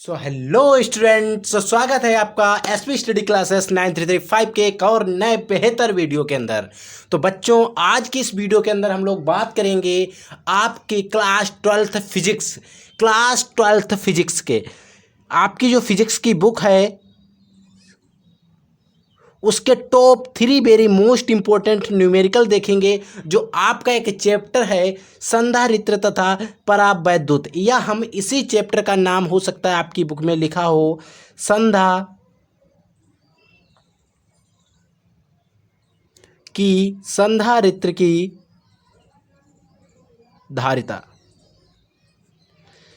Hello students, स्वागत है आपका एसपी स्टडी क्लासेस 9335 के एक और नए बेहतर वीडियो के अंदर। तो बच्चों, आज की इस वीडियो के अंदर हम लोग बात करेंगे आपकी क्लास ट्वेल्थ फिजिक्स के आपकी जो फिजिक्स की बुक है उसके top 3 very most important numerical देखेंगे। जो आपका एक चैप्टर है संधारित्र तथा परावैद्युत, या हम इसी चैप्टर का नाम हो सकता है आपकी बुक में लिखा हो संधारित्र की धारिता।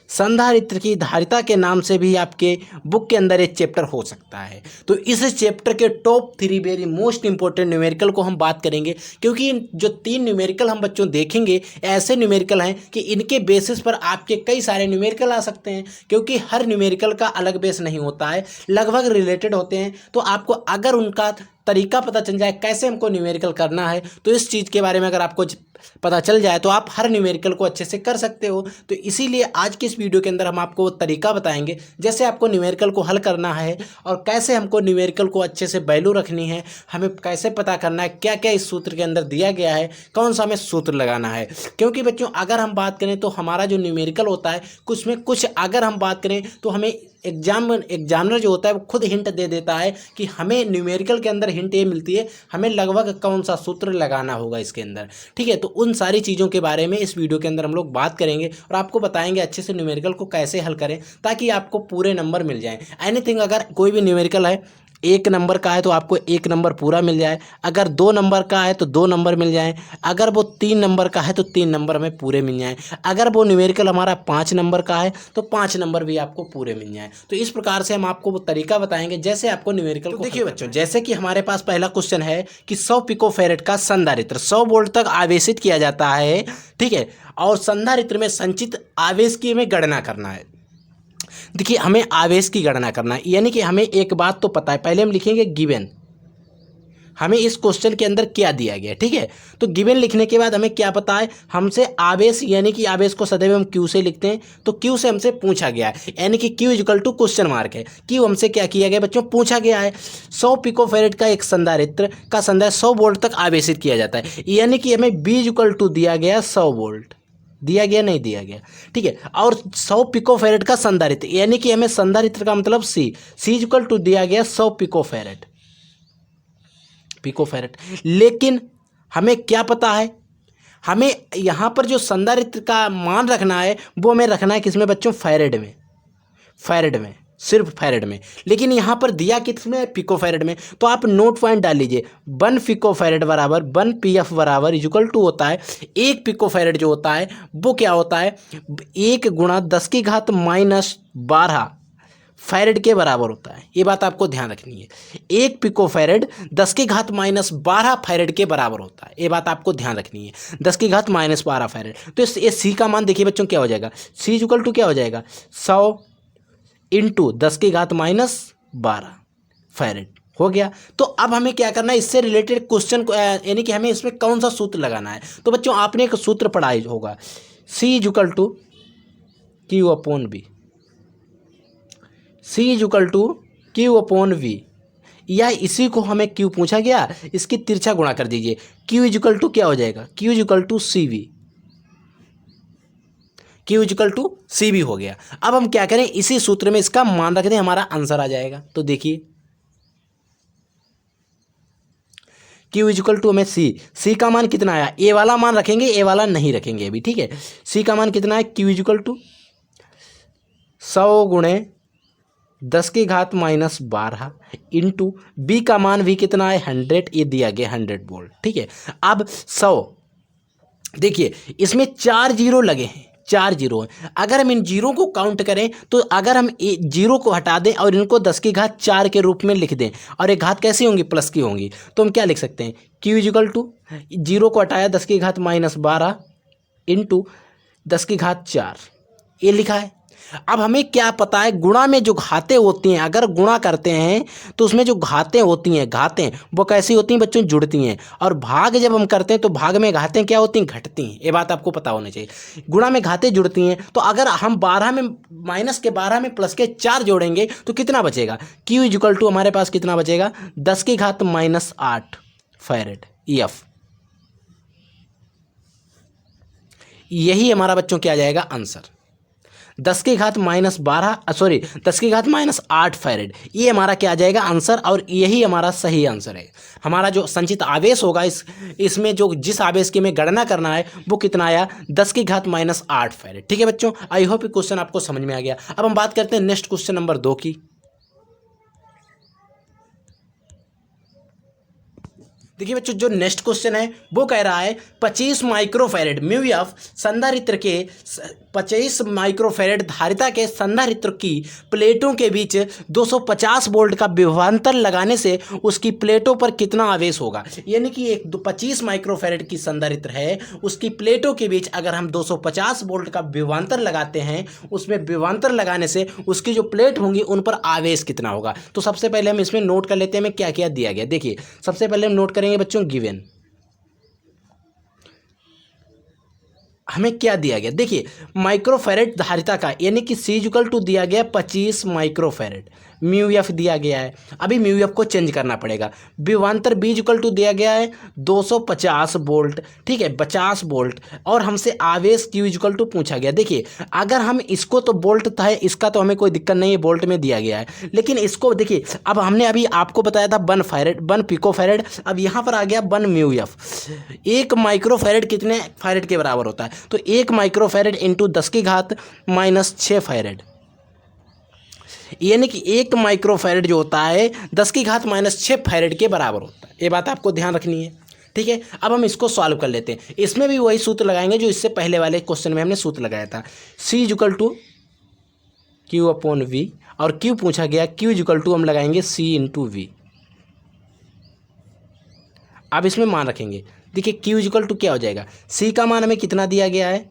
संधारित्र की धारिता के नाम से भी आपके बुक के अंदर एक चैप्टर हो सकता है। तो इस चैप्टर के top 3 very most important numerical को हम बात करेंगे, क्योंकि जो 3 न्यूमेरिकल हम बच्चों देखेंगे ऐसे न्यूमेरिकल हैं कि इनके बेसिस पर आपके कई सारे न्यूमेरिकल आ सकते हैं, क्योंकि हर न्यूमेरिकल का अलग बेस नहीं होता है, लगभग रिलेटेड होते हैं। तो आपको अगर उनका तरीका पता चल जाए कैसे हमको न्यूमेरिकल करना है, तो इस चीज़ के बारे में अगर आपको पता चल जाए तो आप हर न्यूमेरिकल को अच्छे से कर सकते हो। तो इसीलिए आज की इस वीडियो के अंदर हम आपको वो तरीका बताएंगे जैसे आपको न्यूमेरिकल को हल करना है, और कैसे हमको न्यूमेरिकल को अच्छे से वैल्यू रखनी है, हमें कैसे पता करना है क्या क्या इस सूत्र के अंदर दिया गया है, कौन सा हमें सूत्र लगाना है। क्योंकि बच्चों, अगर हम बात करें तो हमारा जो न्यूमेरिकल होता है कुछ में कुछ अगर हम बात करें तो हमें एग्जामिनर जो होता है वो खुद हिंट दे देता है कि हमें न्यूमेरिकल के अंदर हिंट ये मिलती है हमें लगभग कौन सा सूत्र लगाना होगा इसके अंदर। ठीक है, तो उन सारी चीज़ों के बारे में इस वीडियो के अंदर हम लोग बात करेंगे और आपको बताएंगे अच्छे से न्यूमेरिकल को कैसे हल करें ताकि आपको पूरे नंबर मिल जाएं। एनीथिंग, अगर कोई भी न्यूमेरिकल है 1 नंबर का है तो आपको 1 नंबर पूरा मिल जाए, अगर 2 नंबर का है तो 2 नंबर मिल जाए, अगर वो 3 नंबर का है तो 3 नंबर हमें पूरे मिल जाएं, अगर वो न्यूमेरिकल हमारा 5 नंबर का है तो 5 नंबर भी आपको पूरे मिल जाएं। तो इस प्रकार से हम आपको वो तरीका बताएंगे जैसे आपको न्यूमेरिकल को। देखिए बच्चों, जैसे कि हमारे पास पहला क्वेश्चन है कि 100 पिकोफैरेड का संधारित्र 100 वोल्ट तक आवेशित किया जाता है, ठीक है, और संधारित्र में संचित आवेश की हमें गणना करना है। देखिए, हमें आवेश की गणना करना है, यानी कि हमें एक बात तो पता है। पहले हम लिखेंगे गिवन, हमें इस क्वेश्चन के अंदर क्या दिया गया है, ठीक है। तो गिवन लिखने के बाद हमें क्या पता है, हमसे आवेश, यानी कि आवेश को सदैव हम क्यू से लिखते हैं, तो क्यू से हमसे पूछा गया है, यानी कि Q equal to question mark है। क्यू हमसे क्या किया गया बच्चों, पूछा गया है 100 पिकोफैरेड का एक संधारित्र का संधारित्र 100 वोल्ट तक आवेशित किया जाता है, यानी कि हमें बी इक्वल टू दिया गया 100 वोल्ट, दिया गया नहीं दिया गया, ठीक है। और 100 पिकोफैरेड का संधारित्र, यानी कि हमें संधारित्र का मतलब सी इक्वल टू दिया गया 100 पिकोफैरेड। लेकिन हमें क्या पता है, हमें यहाँ पर जो संधारित्र का मान रखना है वो हमें रखना है किसमें बच्चों, फैरेड में, सिर्फ फैरेड में। लेकिन यहाँ पर दिया किसमें, पिकोफैरेड में। तो आप नोट पॉइंट डाल लीजिए, 1 पिकोफैरेड बराबर 1 पीएफ बराबर इक्वल टू होता है 1 पिकोफैरेड जो होता है वो क्या होता है, 1 गुणा 10 की घात माइनस 12 फैरेड के बराबर होता है। ये बात आपको ध्यान रखनी है, 1 पिकोफैरेड 10 की घात माइनस 12 फैरेड के बराबर होता है। ये बात आपको ध्यान रखनी है, 10 की घात माइनस 12 फैरेड। तो इस सी का मान देखिए बच्चों क्या हो जाएगा, सी इक्वल टू क्या हो जाएगा, 100 इंटू 10 की घात माइनस 12 फैरेड हो गया। तो अब हमें क्या करना है, इससे रिलेटेड क्वेश्चन को, यानी कि हमें इसमें कौन सा सूत्र लगाना है। तो बच्चों, आपने एक सूत्र पढ़ा होगा, C equal to Q upon B, C equal to Q upon V, या इसी को हमें क्यू पूछा गया, इसकी तिरछा गुणा कर दीजिए, क्यू इक्वल टू क्या हो जाएगा, Q equal to C V, Q equal to C V हो गया। अब हम क्या करें, इसी सूत्र में इसका मान रख दें, हमारा आंसर आ जाएगा। तो देखिए, क्यू इक्वल टू हमें सी का मान कितना आया, ए वाला मान रखेंगे, ए वाला नहीं रखेंगे अभी, ठीक है। सी का मान कितना है, क्यू इक्वल टू 100 गुणे 10 की घात माइनस 12 इंटू बी का मान भी कितना है 100, ये दिया गया 100 वोल्ट, ठीक है। अब 100, देखिए इसमें 4 जीरो लगे हैं, 4 जीरो हैं। अगर हम इन जीरो को काउंट करें तो अगर हम जीरो को हटा दें और इनको 10 की घात 4 के रूप में लिख दें, और एक घात कैसी होंगी, प्लस की होंगी, तो हम क्या लिख सकते हैं, क्यू इक्वल टू जीरो को हटाया 10 की घात माइनस 12 इंटू 10 की घात 4, ये लिखा है। अब हमें क्या पता है, गुणा में जो घातें होती हैं, अगर गुणा करते हैं तो उसमें जो घातें होती हैं, घातें वो कैसी होती हैं बच्चों, जुड़ती हैं। और भाग जब हम करते हैं तो भाग में घातें क्या होती हैं, घटती हैं। ये बात आपको पता होनी चाहिए। गुणा में घातें जुड़ती हैं, तो अगर हम 12 में माइनस के 12 में प्लस के 4 जोड़ेंगे तो कितना बचेगा, Q इक्वल टू हमारे पास कितना बचेगा, 10 की घात माइनस 8 फैरेड EF। यही हमारा बच्चों क्या आ जाएगा आंसर, 10 की घात माइनस 12 सॉरी 10 की घात माइनस 8 फैरेड, ये हमारा क्या आ जाएगा आंसर। और यही हमारा सही आंसर है। हमारा जो संचित आवेश होगा इसमें जो जिस आवेश की हमें गणना करना है वो कितना आया, 10 की घात माइनस 8 फैरेड। ठीक है बच्चों, आई होप ये क्वेश्चन आपको समझ में आ गया। अब हम बात करते हैं नेक्स्ट क्वेश्चन नंबर 2 की। देखिए बच्चों, जो नेक्स्ट क्वेश्चन है वो कह रहा है 25 माइक्रोफैरेड म्यू एफ संधारित्र के 25 माइक्रोफैरेड धारिता के संधारित्र की प्लेटों के बीच 250 वोल्ट का विभवांतर लगाने से उसकी प्लेटों पर कितना आवेश होगा। यानी कि एक 25 माइक्रोफैरेड की संधारित्र है, उसकी प्लेटों के बीच अगर हम 250 वोल्ट का विभवांतर लगाते हैं, उसमें विभवांतर लगाने से उसकी जो प्लेट होंगी उन पर आवेश कितना होगा। तो सबसे पहले हम इसमें नोट कर लेते हैं हमें क्या क्या दिया गया। देखिए सबसे पहले हम नोट करेंगे बच्चों गिवन, हमें क्या दिया गया। देखिए माइक्रोफैरेड धारिता का यानी कि C इक्वल टू दिया गया 25 माइक्रोफैरेड, म्यू एफ दिया गया है। अभी म्यू एफ को चेंज करना पड़ेगा। विभवांतर B इक्वल टू दिया गया है 250 वोल्ट, ठीक है 50 वोल्ट। और हमसे आवेश Q इक्वल टू पूछा गया। देखिए अगर हम इसको तो वोल्ट था, इसका तो हमें कोई दिक्कत नहीं है, वोल्ट में दिया गया है। लेकिन इसको देखिए, अब हमने अभी आपको बताया था 1 फैरेड 1 पिकोफैरेड, अब यहाँ पर आ गया 1 म्यू एफ। 1 माइक्रोफैरेड कितने फैरेड के बराबर होता है, तो 1 माइक्रोफैरेड इंटू 10 की घात माइनस 6 फैरेड, यानी कि 1 माइक्रोफैरेड जो होता है 10 की घात माइनस 6 फैरेड के बराबर होता है। ये बात आपको ध्यान रखनी है। ठीक है, अब हम इसको सॉल्व कर लेते हैं। इसमें भी वही सूत्र लगाएंगे जो इससे पहले वाले क्वेश्चन में हमने सूत्र लगाया था। C equal to Q upon V, और Q पूछा गया, Q इक्वल टू हम लगाएंगे C इंटू V। अब इसमें मान रखेंगे। देखिए Q इक्वल टू क्या हो जाएगा, C का मान हमें कितना दिया गया है,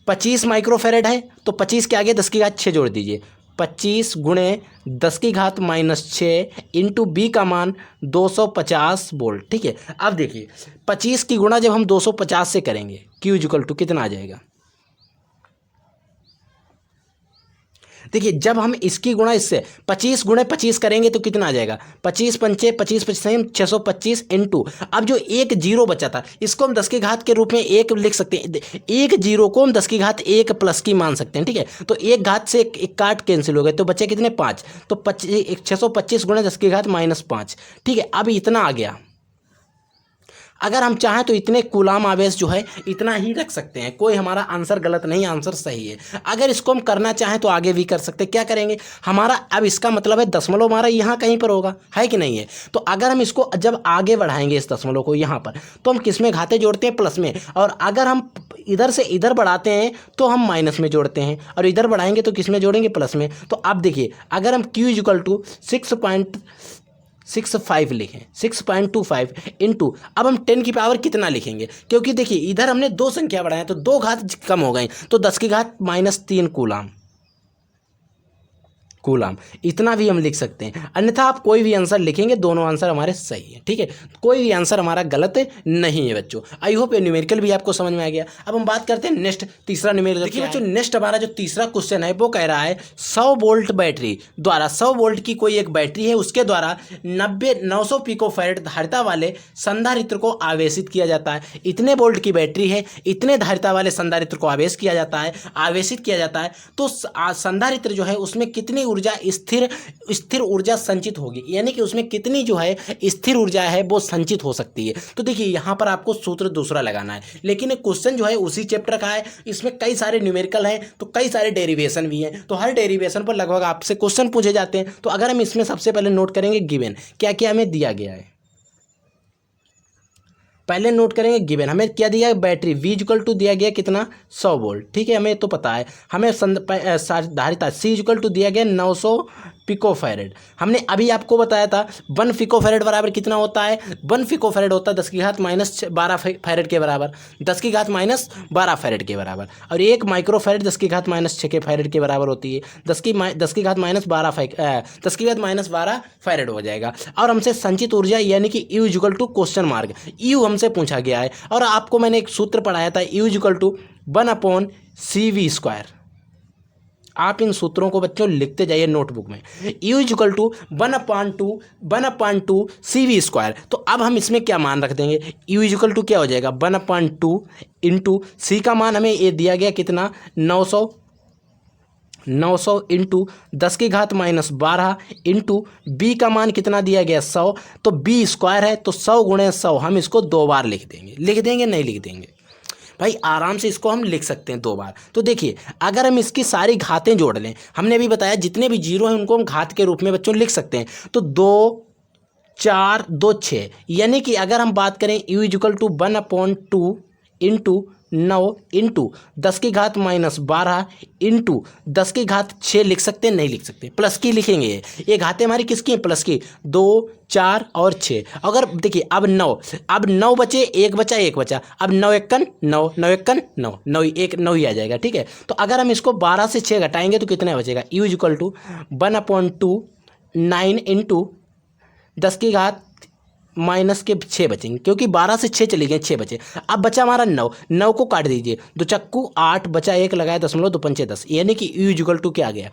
25 माइक्रोफैरेड है, तो 25 के आगे 10 की घात 6 जोड़ दीजिए, 25 गुणे 10 की घात माइनस 6 इंटू B का मान 250 वोल्ट। ठीक है, अब देखिए 25 की गुणा जब हम 250 से करेंगे Q इक्वल टू कितना आ जाएगा। देखिए जब हम इसकी गुणा इससे 25 गुणे 25 करेंगे तो कितना आ जाएगा, 25 पंचे 25 25 625 इंटू, अब जो एक जीरो बचा था इसको हम 10 की घात के रूप में एक लिख सकते हैं। एक जीरो को हम 10 की घात 1 प्लस की मान सकते हैं। ठीक है, तो एक घात से एक काट कैंसिल हो गए तो बचे कितने 5, तो 625 गुणे 10 की घात माइनस 5। ठीक है, अब इतना आ गया। अगर हम चाहें तो इतने कूलाम आवेश जो है इतना ही रख सकते हैं, कोई हमारा आंसर गलत नहीं, आंसर सही है। अगर इसको हम करना चाहें तो आगे भी कर सकते हैं। क्या करेंगे हमारा, अब इसका मतलब है दशमलव हमारा यहाँ कहीं पर होगा, है कि नहीं है। तो अगर हम इसको जब आगे बढ़ाएंगे इस दशमलव को यहाँ पर, तो हम किस में घाते जोड़ते हैं, प्लस में। और अगर हम इधर से इधर बढ़ाते हैं तो हम माइनस में जोड़ते हैं, और इधर बढ़ाएंगे तो किस में जोड़ेंगे, प्लस में। तो अब देखिए अगर हम Q इक्वल टू 6.65 लिखें, 6.25 इंटू, अब हम 10 की पावर कितना लिखेंगे, क्योंकि देखिए इधर हमने 2 संख्या बढ़ाएं तो 2 घात कम हो गई, तो 10 की घात माइनस 3 कूलाम इतना भी हम लिख सकते हैं। अन्यथा आप कोई भी आंसर लिखेंगे, दोनों आंसर हमारे सही है। ठीक है, कोई भी आंसर हमारा गलत नहीं है बच्चों। आई होप ये न्यूमेरिकल भी आपको समझ में आ गया। अब हम बात करते हैं नेक्स्ट तीसरा न्यूमेरिकल। देखिए बच्चों नेक्स्ट हमारा जो तीसरा क्वेश्चन है वो कह रहा है 100 वोल्ट बैटरी द्वारा, 100 वोल्ट की कोई एक बैटरी है, उसके द्वारा 900 पिकोफैरेड धारिता वाले संधारित्र को आवेशित किया जाता है। इतने वोल्ट की बैटरी है, इतने धारिता वाले संधारित्र को आवेशित किया जाता है, तो संधारित्र जो है उसमें कितनी ऊर्जा स्थिर ऊर्जा संचित होगी, यानी कि उसमें कितनी जो है स्थिर ऊर्जा है वो संचित हो सकती है। तो देखिए यहाँ पर आपको सूत्र दूसरा लगाना है, लेकिन क्वेश्चन जो है उसी चैप्टर का है, इसमें कई सारे न्यूमेरिकल हैं तो कई सारे डेरिवेशन भी हैं, तो हर डेरिवेशन पर लगभग आपसे क्वेश्चन पूछे जाते हैं। तो अगर हम इसमें सबसे पहले नोट करेंगे गिवन, क्या क्या हमें दिया गया है, पहले नोट करेंगे गिवन हमें क्या दिया है, बैटरी V इक्वल टू दिया गया कितना 100 वोल्ट। ठीक है, हमें तो पता है। हमें धारिता C इक्वल टू दिया गया 900 पिकोफैरेड। हमने अभी आपको बताया था 1 पिकोफैरेड बराबर कितना होता है, 1 पिकोफैरेड होता है 10 की घात माइनस 12 फैरेड के बराबर, 10 की घात माइनस 12 फैरेड के बराबर। और 1 माइक्रोफैरेड 10 की घात माइनस 6 के फैरेड के बराबर होती है, 10 की घात माइनस 12 फैरेड हो जाएगा। और हमसे संचित ऊर्जा यानी कि U equal to question mark, U हमसे पूछा गया है। और आपको मैंने एक सूत्र पढ़ाया था U इक्वल टू 1/CV²। आप इन सूत्रों को बच्चों लिखते जाइए नोटबुक में, U इक्वल टू 1/2 CV²। तो अब हम इसमें क्या मान रख देंगे, U इक्वल टू क्या हो जाएगा 1/2 इंटू C का मान हमें ये दिया गया कितना 900 इंटू 10 की घात माइनस 12 इंटू B का मान कितना दिया गया 100। तो B² है तो 100 गुणे 100 हम इसको 2 बार लिख देंगे नहीं लिख देंगे भाई, आराम से इसको हम लिख सकते हैं 2 बार। तो देखिए अगर हम इसकी सारी घातें जोड़ लें, हमने अभी बताया जितने भी जीरो हैं उनको हम घात के रूप में बच्चों लिख सकते हैं। तो 2 4 2 6, यानी कि अगर हम बात करें U equal to 1/2 into 9 into 10 की घात माइनस 12 इंटू 10 की घात 6 लिख सकते हैं नहीं लिख सकते, प्लस की लिखेंगे। ये घातें हमारी किसकी हैं, प्लस की, 2 4 और 6। अगर देखिए अब 9 बचे, 1 बचा, अब 9 एकन 9 9 ही आ जाएगा, ठीक है। तो अगर हम इसको 12 से 6 घटाएंगे तो कितना बचेगा, U इक्वल टू 1/2 9 इंटू 10 की घात माइनस के 6 बचेंगे, क्योंकि 12 से 6 चले गए, 6 बचे। अब बचा हमारा 9 को काट दीजिए, 2 चक्कू 8 बचा, 1 लगाए 0.2 पंचे 10, यानी कि U इक्वल टू क्या आ गया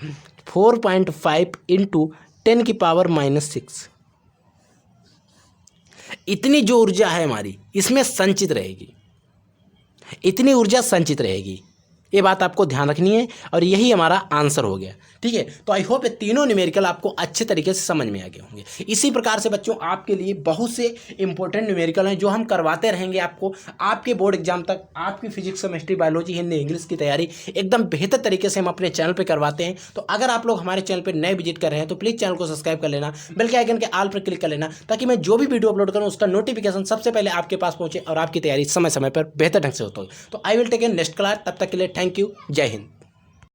4.5 इंटू 10 की पावर -6। इतनी जो ऊर्जा है हमारी इसमें संचित रहेगी, इतनी ऊर्जा संचित रहेगी, ये बात आपको ध्यान रखनी है। और यही हमारा आंसर हो गया, ठीक है। तो आई होप ये तीनों न्यूमेरिकल आपको अच्छे तरीके से समझ में आ गए होंगे। इसी प्रकार से बच्चों आपके लिए बहुत से इंपॉर्टेंट न्यूमेरिकल हैं जो हम करवाते रहेंगे आपको, आपके बोर्ड एग्जाम तक आपकी physics chemistry biology Hindi English की तैयारी एकदम बेहतर तरीके से हम अपने चैनल पर करवाते हैं। तो अगर आप लोग हमारे चैनल पर नए विजिट कर रहे हैं तो प्लीज़ चैनल को सब्सक्राइब कर लेना, बेल के आइकन के ऑल पर क्लिक कर लेना, ताकि मैं जो भी वीडियो अपलोड करूँ उसका नोटिफिकेशन सबसे पहले आपके पास पहुंचे और आपकी तैयारी समय समय पर बेहतर ढंग से होता हो। तो I will take a next class, तब तक के लिए थैंक यू, जय हिंद।